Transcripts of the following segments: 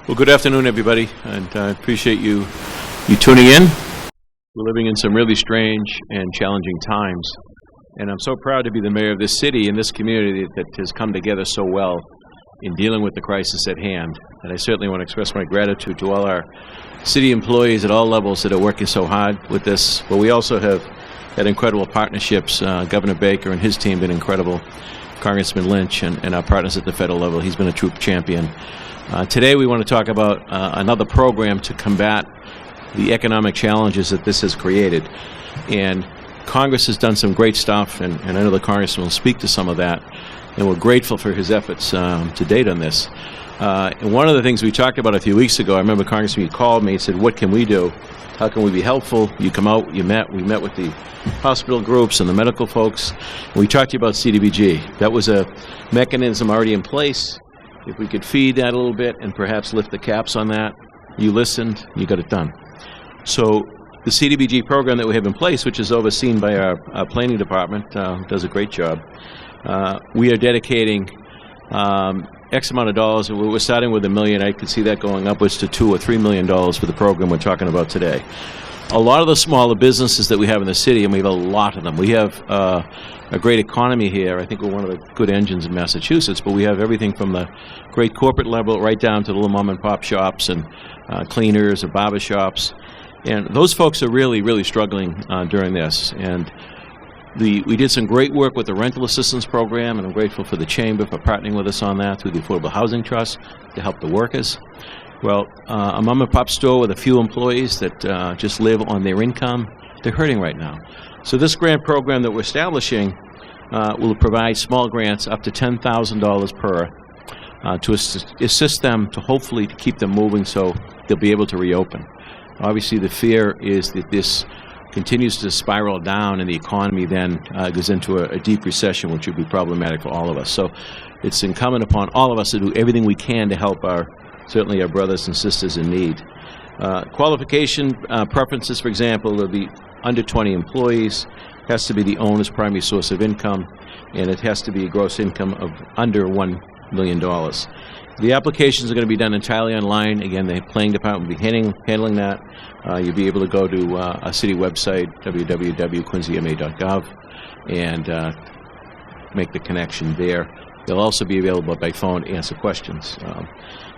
Well, good afternoon, everybody, and I appreciate you tuning in. We're living in some really strange and challenging times, and I'm so proud to be the mayor of this city and this community that has come together so well in dealing with the crisis at hand. And I certainly want to express my gratitude to all our city employees at all levels that are working so hard with this. But we also have had incredible partnerships. Governor Baker and his team have been incredible. Congressman Lynch and our partners at the federal level, he's been a true champion. Today we want to talk about another program to combat the economic challenges that this has created. And Congress has done some great stuff, and I know the Congressman will speak to some of that, and we're grateful for his efforts to date on this. And one of the things we talked about a few weeks ago, I remember Congressman called me and said, what can we do? How can we be helpful? You come out, we met with the hospital groups and the medical folks, and we talked to you about CDBG. That was a mechanism already in place. If we could feed that a little bit and perhaps lift the caps on that, you listened, you got it done. So the CDBG program that we have in place, which is overseen by our planning department, does a great job. We are dedicating X amount of dollars. We're starting with $1 million. I could see that going upwards to $2 or $3 million for the program we're talking about today. A lot of the smaller businesses that we have in the city, and we have a lot of them. We have a great economy here. I think we're one of the good engines in Massachusetts, but we have everything from the great corporate level right down to the little mom and pop shops and cleaners or barber shops. And those folks are really, really struggling during this. And we did some great work with the rental assistance program, and I'm grateful for the Chamber for partnering with us on that through the Affordable Housing Trust to help the workers. Well, a mom and pop store with a few employees that just live on their income, they're hurting right now. So this grant program that we're establishing will provide small grants up to $10,000 per to assist them to hopefully to keep them moving so they'll be able to reopen. Obviously, the fear is that this continues to spiral down and the economy then goes into a deep recession, which would be problematic for all of us. So it's incumbent upon all of us to do everything we can to help certainly our brothers and sisters in need. Qualification preferences, for example, will be under 20 employees, has to be the owner's primary source of income, and it has to be a gross income of under $1 million. The applications are going to be done entirely online. Again, the planning department will be handling that. You'll be able to go to a city website, www.quincyma.gov, and make the connection there. They'll also be available by phone to answer questions.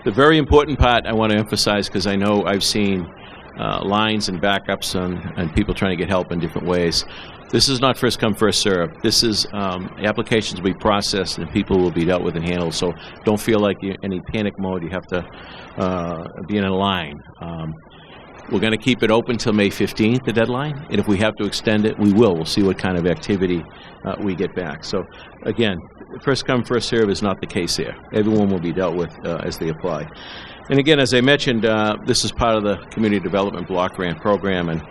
The very important part I want to emphasize, because I know I've seen lines and backups and people trying to get help in different ways. This is not first come, first serve. This is applications will be processed and people will be dealt with and handled. So don't feel like you're in any panic mode. You have to be in a line. We're going to keep it open till May 15th, the deadline. And if we have to extend it, we will. We'll see what kind of activity we get back. So again, first come, first serve is not the case here. Everyone will be dealt with as they apply. And again, as I mentioned, this is part of the Community Development Block Grant Program, and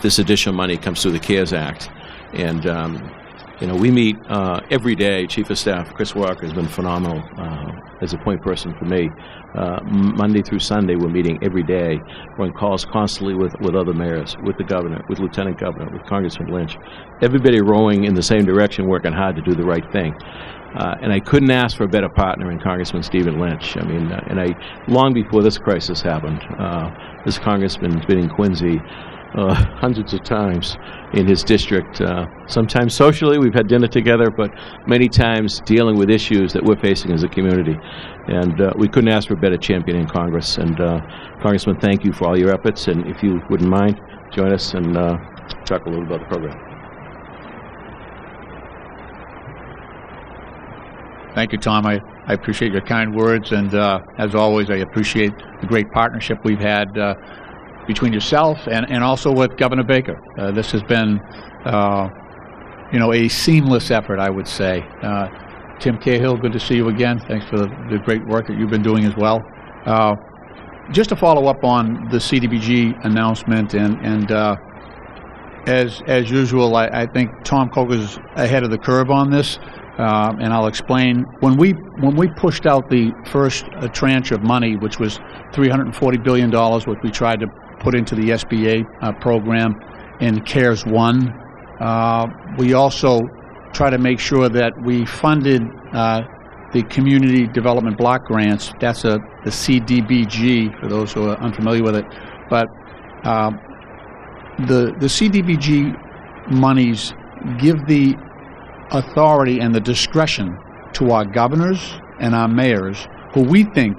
this additional money comes through the CARES Act. And, we meet every day. Chief of Staff Chris Walker has been phenomenal as a point person for me. Monday through Sunday, we're meeting every day. We're on calls constantly with other mayors, with the governor, with Lieutenant Governor, with Congressman Lynch. Everybody rowing in the same direction, working hard to do the right thing. And I couldn't ask for a better partner in Congressman Stephen Lynch. I mean, long before this crisis happened, this congressman's been in Quincy hundreds of times in his district. Sometimes socially, we've had dinner together, but many times dealing with issues that we're facing as a community. And we couldn't ask for a better champion in Congress. And Congressman, thank you for all your efforts. And if you wouldn't mind, join us and talk a little about the program. Thank you, Tom. I appreciate your kind words, and as always, I appreciate the great partnership we've had between yourself and also with Governor Baker. This has been, a seamless effort, I would say. Tim Cahill, good to see you again. Thanks for the great work that you've been doing as well. Just to follow up on the CDBG announcement, and as usual, I think Tom Coker's ahead of the curve on this. And I'll explain. When we pushed out the first tranche of money, which was $340 billion, which we tried to put into the SBA program in CARES 1, we also try to make sure that we funded the Community Development Block Grants. That's the CDBG, for those who are unfamiliar with it. But the CDBG monies give the authority and the discretion to our governors and our mayors, who we think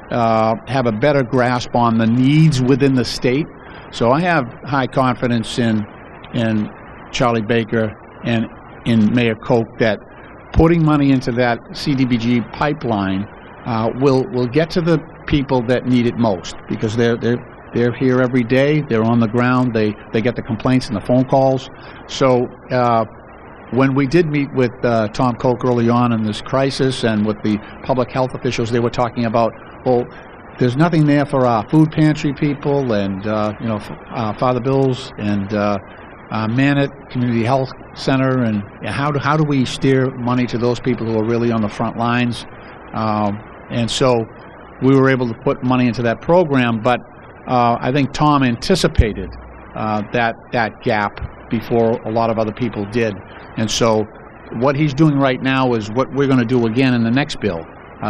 have a better grasp on the needs within the state. So I have high confidence in Charlie Baker and in Mayor Koch that putting money into that CDBG pipeline will get to the people that need it most, because they're here every day. They're on the ground. They get the complaints and the phone calls. So when we did meet with Tom Koch early on in this crisis and with the public health officials, they were talking about, well, there's nothing there for our food pantry people and Father Bill's and Mannett Community Health Center, and how do we steer money to those people who are really on the front lines? And so we were able to put money into that program, but I think Tom anticipated that gap before a lot of other people did. And so what he's doing right now is what we're going to do again in the next bill.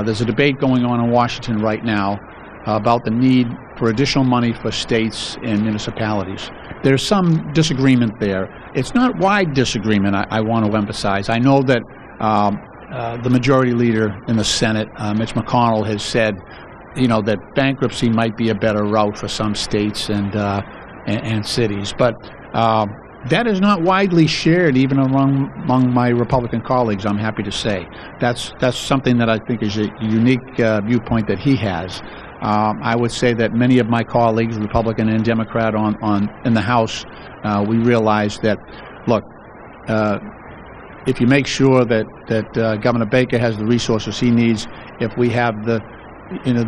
There's a debate going on in Washington right now about the need for additional money for states and municipalities. There's some disagreement there. It's not wide disagreement, I want to emphasize. I know that the majority leader in the Senate, Mitch McConnell, has said, that bankruptcy might be a better route for some states and cities. But that is not widely shared even among my Republican colleagues, I'm happy to say. That's something that I think is a unique viewpoint that he has. I would say that many of my colleagues, Republican and Democrat in the House, we realize that, look, if you make sure that Governor Baker has the resources he needs, if we have the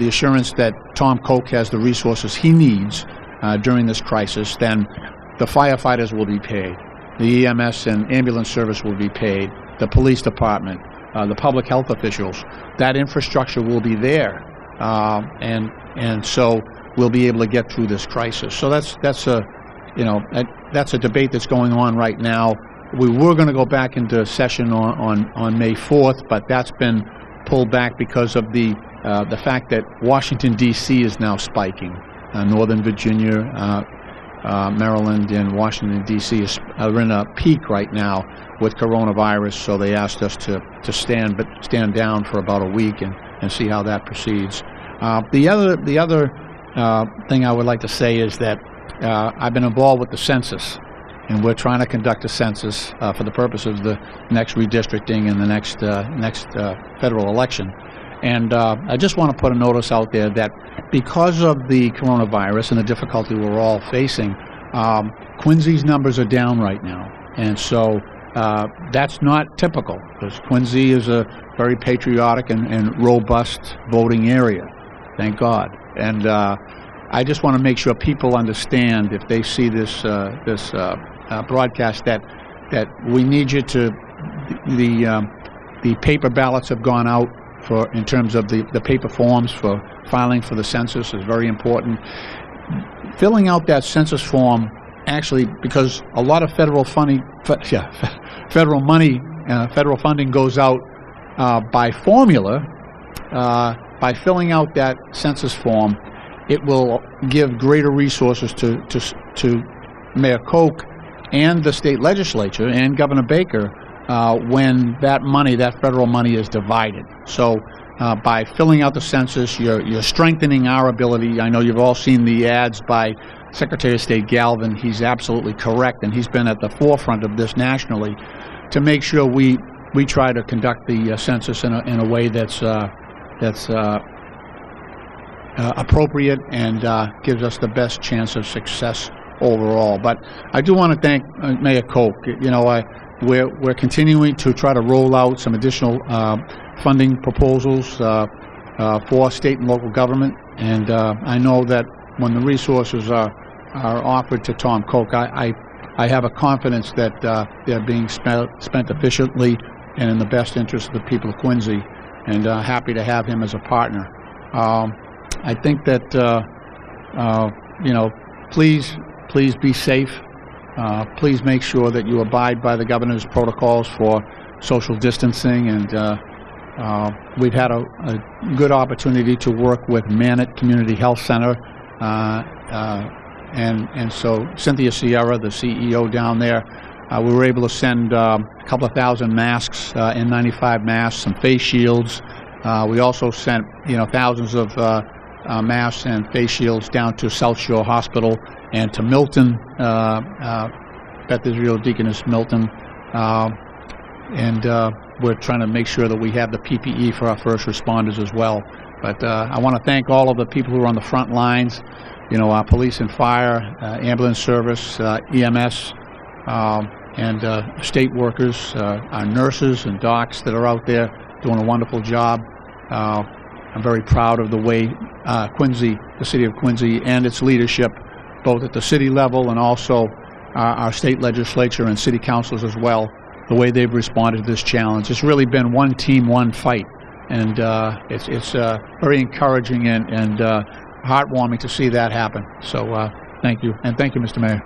assurance that Tom Koch has the resources he needs during this crisis, then the firefighters will be paid, the EMS and ambulance service will be paid, the police department, the public health officials. That infrastructure will be there, and so we'll be able to get through this crisis. So that's a debate that's going on right now. We were going to go back into session on May 4th, but that's been pulled back because of the fact that Washington, D.C. is now spiking. Northern Virginia, Maryland, and Washington, D.C. are in a peak right now with coronavirus, so they asked us to stand down for about a week and see how that proceeds. The other thing I would like to say is that I've been involved with the census, and we're trying to conduct a census for the purpose of the next redistricting and the next federal election. And I just want to put a notice out there that because of the coronavirus and the difficulty we're all facing, Quincy's numbers are down right now. And so that's not typical, because Quincy is a very patriotic and robust voting area, thank God. And I just want to make sure people understand, if they see this broadcast, that we need you to, the paper ballots have gone out in terms of the paper forms for filing for the census is very important. Filling out that census form, actually, because a lot of federal funding goes out by formula. By filling out that census form, it will give greater resources to Mayor Koch and the state legislature and Governor Baker when that federal money is divided. So by filling out the census, you're strengthening our ability. I know you've all seen the ads by Secretary of State Galvin. He's absolutely correct, and he's been at the forefront of this nationally to make sure we try to conduct the census in a way that's appropriate and gives us the best chance of success overall. But I do want to thank Mayor Koch. We're continuing to try to roll out some additional funding proposals for state and local government, and I know that when the resources are offered to Tom Koch, I have a confidence that they're being spent efficiently and in the best interest of the people of Quincy, and happy to have him as a partner. I think that please be safe. Please make sure that you abide by the governor's protocols for social distancing, and We've had a good opportunity to work with Mannett Community Health Center, and so Cynthia Sierra, the CEO down there, we were able to send a couple of thousand masks, N95 masks, some face shields. We also sent, thousands of masks and face shields down to South Shore Hospital and to Milton, Beth Israel Deaconess Milton, and we're trying to make sure that we have the PPE for our first responders as well. But I want to thank all of the people who are on the front lines, our police and fire, ambulance service, EMS, and state workers, our nurses and docs that are out there doing a wonderful job. I'm very proud of the way Quincy, the city of Quincy, and its leadership, both at the city level and also our state legislature and city councils as well, the way they've responded to this challenge. It's really been one team, one fight, and it's very encouraging and heartwarming to see that happen. So thank you, and thank you, Mr. Mayor.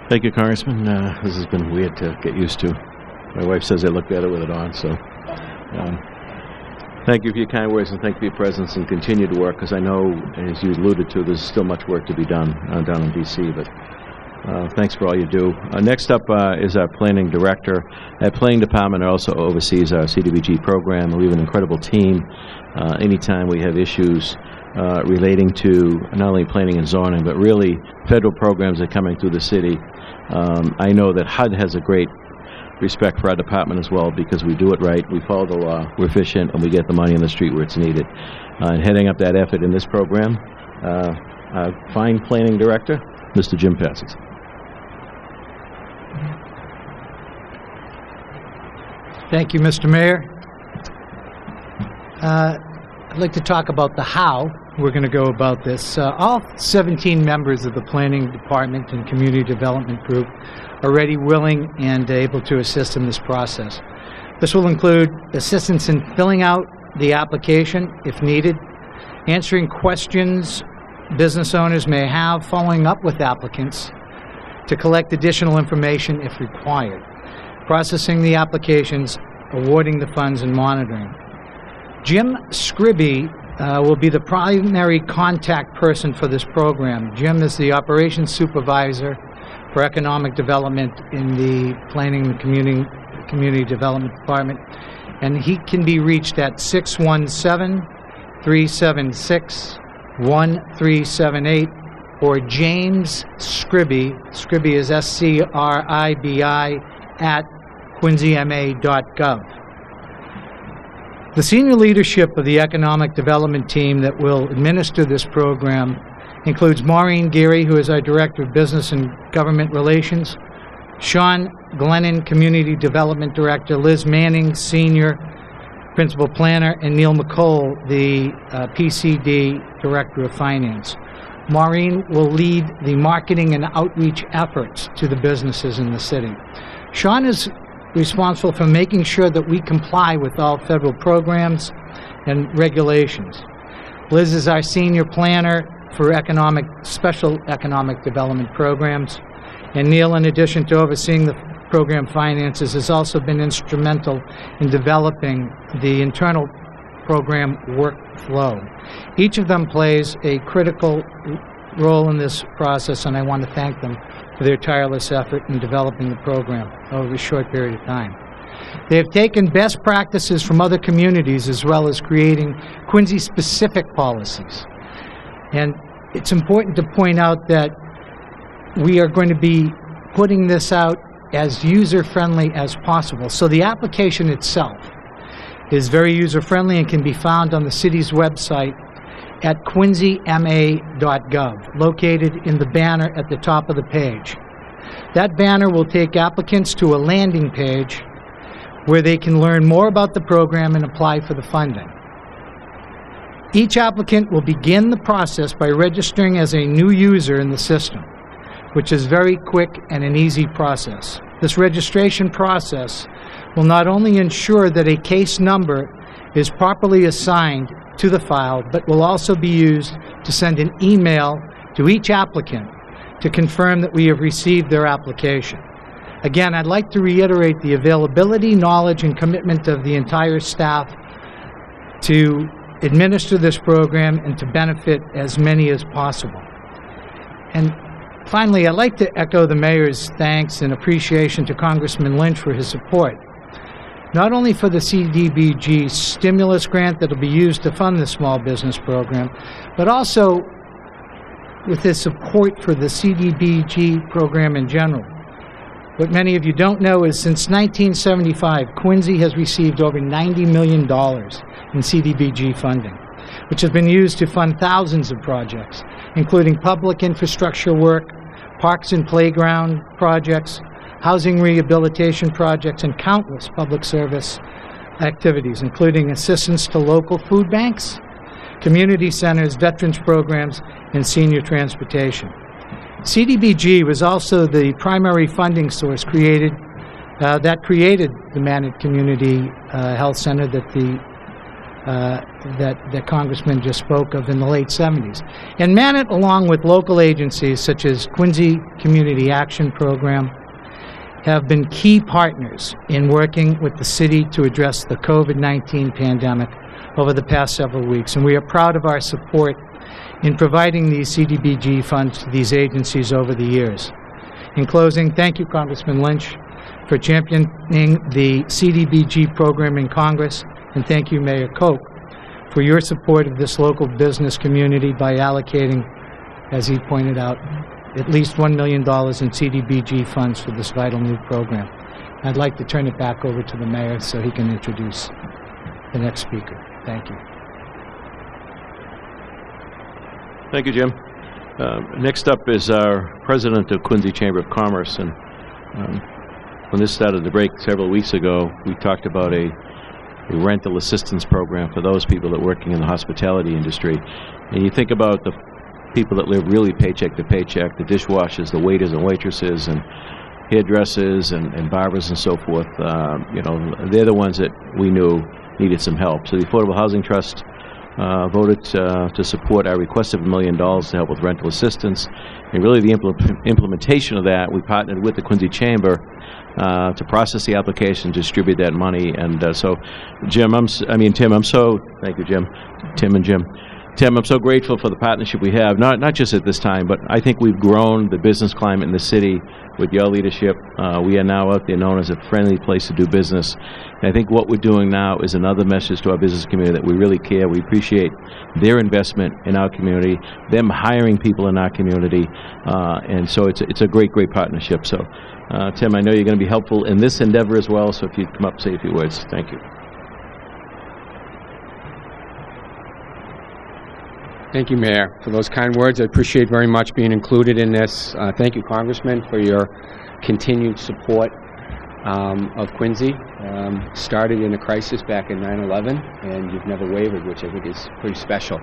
Thank you, Congressman. This has been weird to get used to. My wife says I look better with it on, so thank you for your kind words and thank you for your presence and continue to work, because I know, as you alluded to, there's still much work to be done down in D.C., but thanks for all you do. Next up is our planning director. That planning department also oversees our CDBG program, and we have an incredible team. Anytime we have issues relating to not only planning and zoning, but really federal programs that are coming through the city, I know that HUD has a great respect for our department as well, because we do it right, we follow the law, we're efficient, and we get the money in the street where it's needed. And heading up that effort in this program, our fine planning director, Mr. Jim Passes. Thank you, Mr. Mayor. I'd like to talk about the how we're going to go about this. All 17 members of the Planning Department and Community Development Group are ready, willing, and able to assist in this process. This will include assistance in filling out the application if needed, answering questions business owners may have, following up with applicants to collect additional information if required, processing the applications, awarding the funds, and monitoring. Jim Scribby will be the primary contact person for this program. Jim is the operations supervisor for economic development in the Planning and Community Development Department, and he can be reached at 617-376-1378, or James Scribby, Scribby is S-C-R-I-B-I, at quincyma.gov. The senior leadership of the economic development team that will administer this program includes Maureen Geary, who is our Director of Business and Government Relations, Sean Glennon, Community Development Director, Liz Manning, Senior Principal Planner, and Neil McCole, the PCD Director of Finance. Maureen will lead the marketing and outreach efforts to the businesses in the city. Sean is responsible for making sure that we comply with all federal programs and regulations. Liz is our senior planner for special economic development programs. And Neil, in addition to overseeing the program finances, has also been instrumental in developing the internal program workflow. Each of them plays a critical role in this process, and I want to thank them for their tireless effort in developing the program over a short period of time. They have taken best practices from other communities as well as creating Quincy-specific policies. And it's important to point out that we are going to be putting this out as user-friendly as possible. So the application itself is very user-friendly and can be found on the city's website at quincyma.gov, located in the banner at the top of the page. That banner will take applicants to a landing page where they can learn more about the program and apply for the funding. Each applicant will begin the process by registering as a new user in the system, which is very quick and an easy process. This registration process will not only ensure that a case number is properly assigned to the file, but will also be used to send an email to each applicant to confirm that we have received their application. Again, I'd like to reiterate the availability, knowledge, and commitment of the entire staff to administer this program and to benefit as many as possible. And finally, I'd like to echo the Mayor's thanks and appreciation to Congressman Lynch for his support, not only for the CDBG stimulus grant that will be used to fund the small business program, but also with his support for the CDBG program in general. What many of you don't know is since 1975, Quincy has received over $90 million in CDBG funding, which has been used to fund thousands of projects, including public infrastructure work, parks and playground projects, housing rehabilitation projects, and countless public service activities, including assistance to local food banks, community centers, veterans programs, and senior transportation. CDBG was also the primary funding source that created the Mannett Community Health Center that Congressman just spoke of in the late 70s. And Mannett, along with local agencies such as Quincy Community Action Program, have been key partners in working with the city to address the COVID-19 pandemic over the past several weeks. And we are proud of our support in providing these CDBG funds to these agencies over the years. In closing, thank you, Congressman Lynch, for championing the CDBG program in Congress, and thank you, Mayor Koch, for your support of this local business community by allocating, as he pointed out, at least $1 million in CDBG funds for this vital new program. I'd like to turn it back over to the Mayor so he can introduce the next speaker. Thank you. Thank you, Jim. Next up is our president of Quincy Chamber of Commerce. And when this started to break several weeks ago, we talked about a rental assistance program for those people that are working in the hospitality industry. And you think about the people that live really paycheck to paycheck, the dishwashers, the waiters and waitresses, and hairdressers and barbers and so forth. You know, they're the ones that we knew needed some help. So the Affordable Housing Trust voted to support our request of $1 million to help with rental assistance. And really the implementation of that, we partnered with the Quincy Chamber to process the application, distribute that money. And so, Tim, I'm so, thank you, Jim, Tim and Jim. Tim, I'm so grateful for the partnership we have, not just at this time, but I think we've grown the business climate in the city with your leadership. We are now out there known as a friendly place to do business. And I think what we're doing now is another message to our business community that we really care. We appreciate their investment in our community, them hiring people in our community, and so it's a great partnership. So, Tim, I know you're going to be helpful in this endeavor as well, so if you'd come up and say a few words. Thank you. Thank you, Mayor, for those kind words. I appreciate very much being included in this. Thank you, Congressman, for your continued support of Quincy. Started in a crisis back in 9/11, and you've never wavered, which I think is pretty special.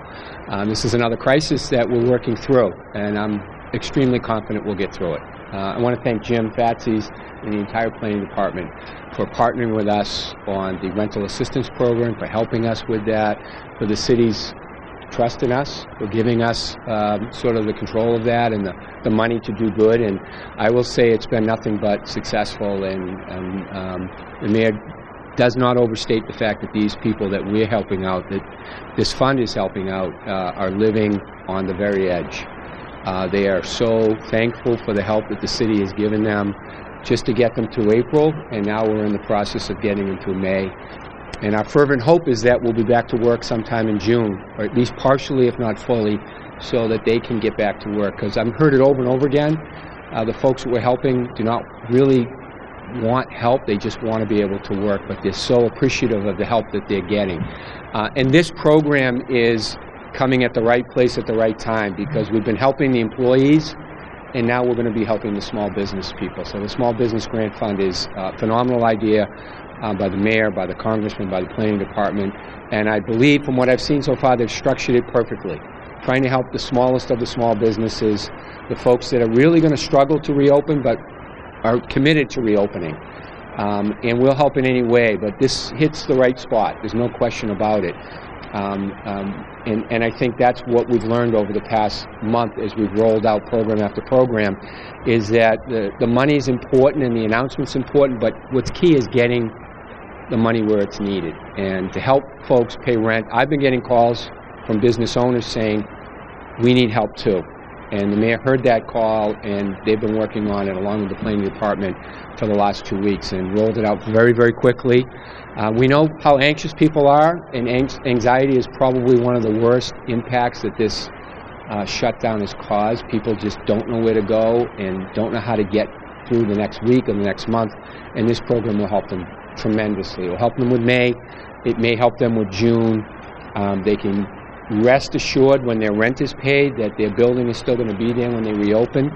This is another crisis that we're working through, and I'm extremely confident we'll get through it. I want to thank Jim Fatsis and the entire planning department for partnering with us on the rental assistance program, for helping us with that, for the city's trust in us, for giving us sort of the control of that and the money to do good. And I will say it's been nothing but successful, and the Mayor does not overstate the fact that these people that we're helping out, that this fund is helping out, are living on the very edge. They are so thankful for the help that the city has given them just to get them to April, and now we're in the process of getting them to May. And our fervent hope is that we'll be back to work sometime in June, or at least partially, if not fully, so that they can get back to work. Because I've heard it over and over again, the folks that we're helping do not really want help, they just want to be able to work, but they're so appreciative of the help that they're getting. And this program is coming at the right place at the right time, because we've been helping the employees, and now we're going to be helping the small business people. So the Small Business Grant Fund is a phenomenal idea by the Mayor, by the Congressman, by the Planning Department, and I believe from what I've seen so far, they've structured it perfectly, trying to help the smallest of the small businesses, the folks that are really going to struggle to reopen but are committed to reopening. And we'll help in any way, but this hits the right spot. There's no question about it. And I think that's what we've learned over the past month as we've rolled out program after program, is that the money is important and the announcement's important, but what's key is getting the money where it's needed. And to help folks pay rent, I've been getting calls from business owners saying, we need help too. And the mayor heard that call, and they've been working on it along with the planning department for the last 2 weeks and rolled it out very, very quickly. We know how anxious people are, and anxiety is probably one of the worst impacts that this shutdown has caused. People just don't know where to go and don't know how to get through the next week or the next month, and this program will help them tremendously. It will help them with May. It may help them with June. They can rest assured when their rent is paid that their building is still going to be there when they reopen,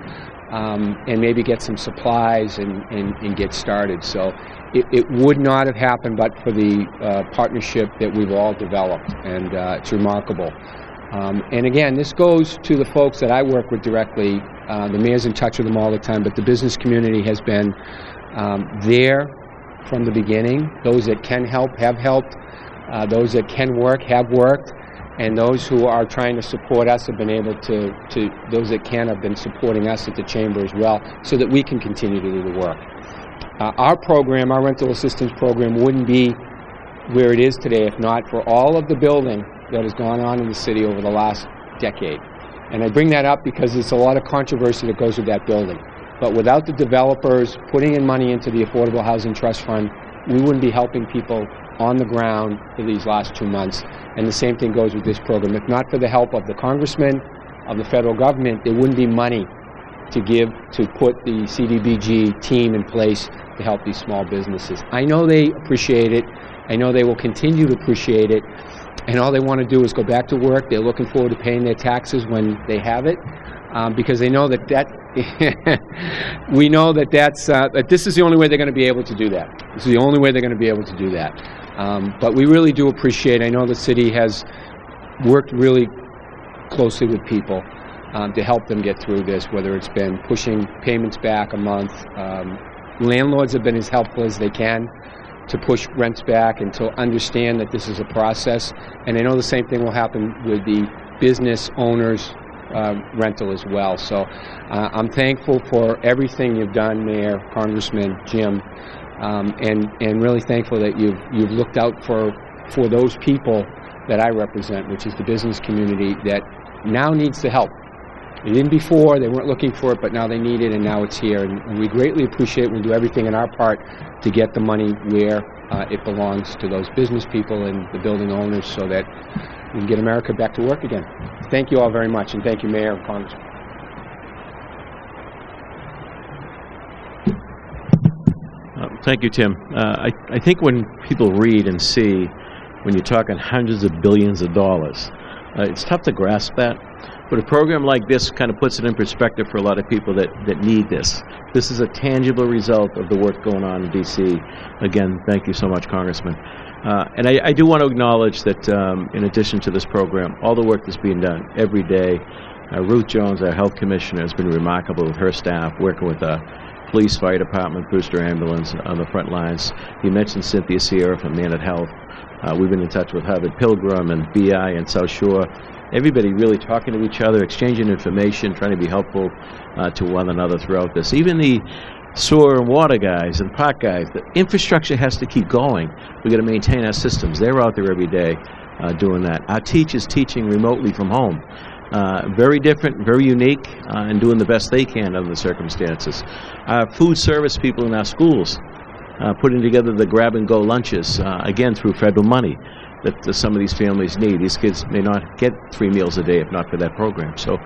and maybe get some supplies and get started. So it would not have happened but for the partnership that we've all developed, and it's remarkable. And again, this goes to the folks that I work with directly. The mayor's in touch with them all the time, but the business community has been there from the beginning. Those that can help have helped. Those that can work have worked. And those who are trying to support us have been able to those that can have been supporting us at the Chamber as well, so that we can continue to do the work. Our program, our rental assistance program, wouldn't be where it is today if not for all of the building that has gone on in the city over the last decade. And I bring that up because there's a lot of controversy that goes with that building. But without the developers putting in money into the Affordable Housing Trust Fund, we wouldn't be helping people on the ground for these last 2 months. And the same thing goes with this program. If not for the help of the congressmen, of the federal government, there wouldn't be money to give to put the CDBG team in place to help these small businesses. I know they appreciate it. I know they will continue to appreciate it. And all they want to do is go back to work. They're looking forward to paying their taxes when they have it, because they know that we know that that this is the only way they're going to be able to do that. This is the only way they're going to be able to do that. But we really do appreciate, I know the city has worked really closely with people to help them get through this, whether it's been pushing payments back a month. Landlords have been as helpful as they can to push rents back and to understand that this is a process. And I know the same thing will happen with the business owners rental as well. So I'm thankful for everything you've done, Mayor, Congressman, Jim, and really thankful that you've looked out for those people that I represent, which is the business community that now needs the help. They didn't before, they weren't looking for it, but now they need it, and now it's here. And we greatly appreciate it. We'll do everything in our part to get the money where it belongs to those business people and the building owners, so that we can get America back to work again. Thank you all very much, and thank you, Mayor and Congressman. Thank you, Tim. I think when people read and see, when you're talking hundreds of billions of dollars, it's tough to grasp that. But a program like this kind of puts it in perspective for a lot of people that need this. This is a tangible result of the work going on in D.C. Again, thank you so much, Congressman. And I do want to acknowledge that in addition to this program, all the work that's being done every day, Ruth Jones, our health commissioner, has been remarkable with her staff, working with the police, fire department, Brewster Ambulance on the front lines. You mentioned Cynthia Sierra from Man at Health. We've been in touch with Harvard Pilgrim and BI and South Shore. Everybody really talking to each other, exchanging information, trying to be helpful to one another throughout this. Even the sewer and water guys and park guys, the infrastructure has to keep going. We've got to maintain our systems. They're out there every day doing that. Our teachers teaching remotely from home. Very different, very unique, and doing the best they can under the circumstances. Our food service people in our schools putting together the grab-and-go lunches, again, through federal money that some of these families need. These kids may not get 3 meals a day if not for that program. So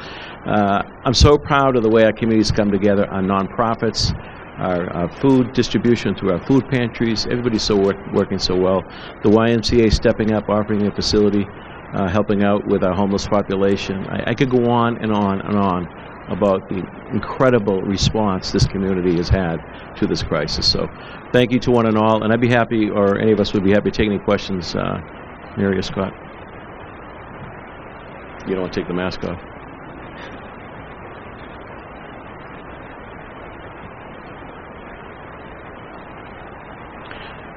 I'm so proud of the way our communities come together, our nonprofits, our food distribution through our food pantries. Everybody's working so well. The YMCA stepping up, offering a facility, helping out with our homeless population. I could go on and on and on about the incredible response this community has had to this crisis. So thank you to one and all, and I'd be happy, or any of us would be happy to take any questions. Mary or Scott? You don't want to take the mask off?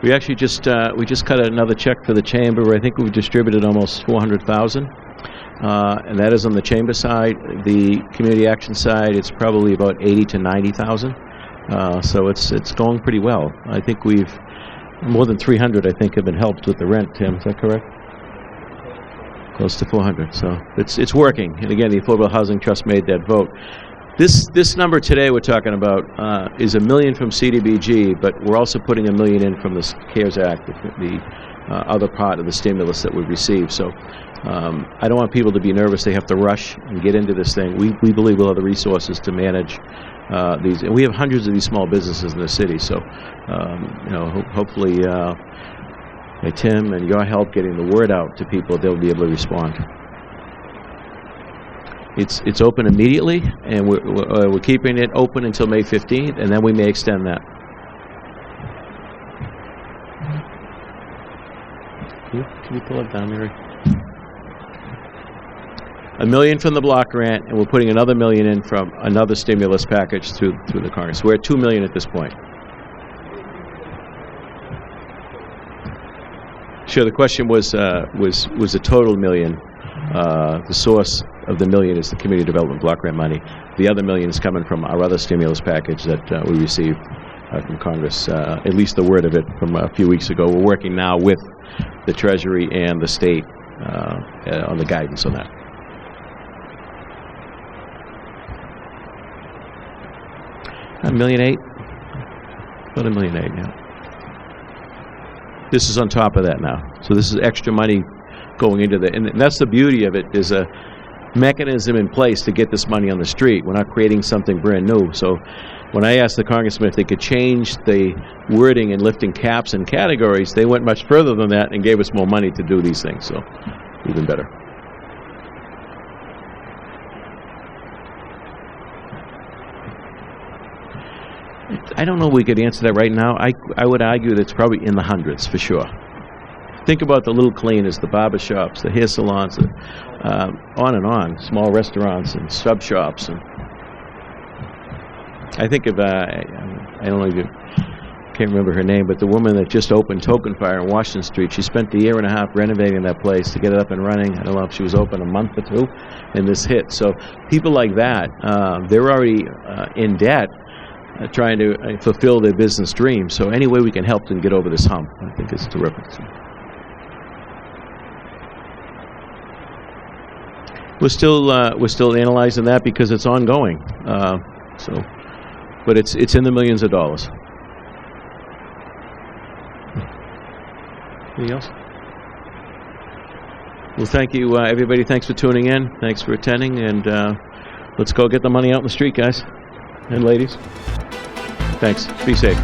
We actually just we just cut another check for the chamber. I think we've distributed almost 400,000, and that is on the chamber side. The community action side, it's probably about 80 to 90,000. So it's going pretty well. I think we've more than 300. I think have been helped with the rent. Tim, is that correct? Close to 400. So it's working. And again, the Affordable Housing Trust made that vote. This number today we're talking about is $1 million from CDBG, but we're also putting $1 million in from the CARES Act, the other part of the stimulus that we received. So I don't want people to be nervous. They have to rush and get into this thing. We believe we'll have the resources to manage these, and we have hundreds of these small businesses in the city. So hopefully, by Tim and your help getting the word out to people, they'll be able to respond. It's open immediately, and we're keeping it open until May 15th, and then we may extend that. Can you pull it down, Mary? $1 million from the block grant, and we're putting another $1 million in from another stimulus package through the Congress. We're at $2 million at this point. Sure. The question was a total $1 million. The source of the $1 million is the community development block grant money. The other $1 million is coming from our other stimulus package that we received from Congress. At least the word of it from a few weeks ago. We're working now with the Treasury and the state on the guidance on that. $1.8 million, about $1.8 million, yeah. This is on top of that now. So this is extra money going into the, and that's the beauty of it. There's a mechanism in place to get this money on the street. We're not creating something brand new. So when I asked the congressman if they could change the wording and lifting caps and categories, they went much further than that and gave us more money to do these things. So even better. I don't know if we could answer that right now. I would argue that it's probably in the hundreds for sure. Think about the little cleaners, the barber shops, the hair salons, on and on, small restaurants and sub shops. And I think of, I don't know if you can't remember her name, but the woman that just opened Token Fire on Washington Street, she spent a year and a half renovating that place to get it up and running. I don't know if she was open a month or two, and this hit. So people like that, they're already in debt, trying to fulfill their business dreams. So any way we can help them get over this hump, I think is terrific. We're still analyzing that because it's ongoing. But it's in the millions of dollars. Anything else? Well, thank you, everybody. Thanks for tuning in. Thanks for attending, and let's go get the money out in the street, guys and ladies. Thanks. Be safe.